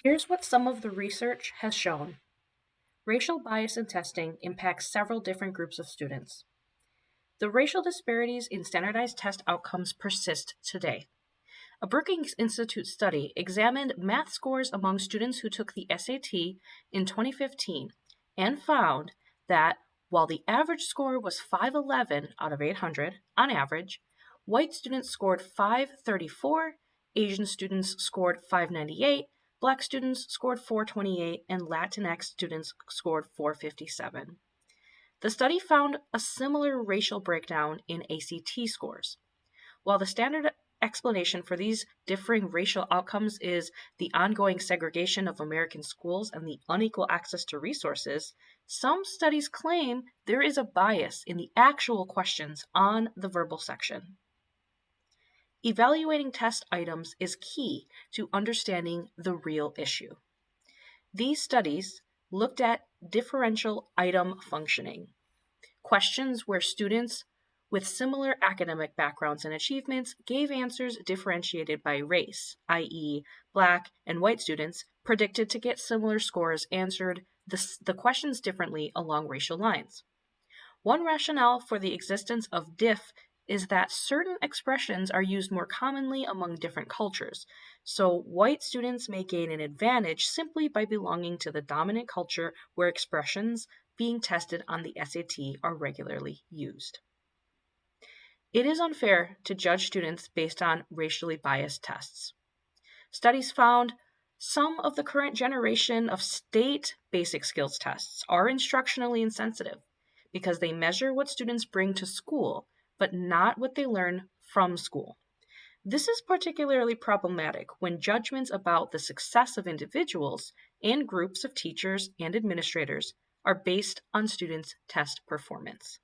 Here's what some of the research has shown. Racial bias in testing impacts several different groups of students. The racial disparities in standardized test outcomes persist today. A Brookings Institute study examined math scores among students who took the SAT in 2015 and found that while the average score was 511 out of 800 on average, white students scored 534, Asian students scored 598, Black students scored 428, and Latinx students scored 457. The study found a similar racial breakdown in ACT scores. While the standard explanation for these differing racial outcomes is the ongoing segregation of American schools and the unequal access to resources, some studies claim there is a bias in the actual questions on the verbal section. Evaluating test items is key to understanding the real issue. These studies looked at differential item functioning, questions where students with similar academic backgrounds and achievements gave answers differentiated by race, i.e., Black and white students predicted to get similar scores answered the questions differently along racial lines. One rationale for the existence of diff is that certain expressions are used more commonly among different cultures, so white students may gain an advantage simply by belonging to the dominant culture where expressions being tested on the SAT are regularly used. It is unfair to judge students based on racially biased tests. Studies found some of the current generation of state basic skills tests are instructionally insensitive because they measure what students bring to school, but not what they learn from school. This is particularly problematic when judgments about the success of individuals and groups of teachers and administrators are based on students' test performance.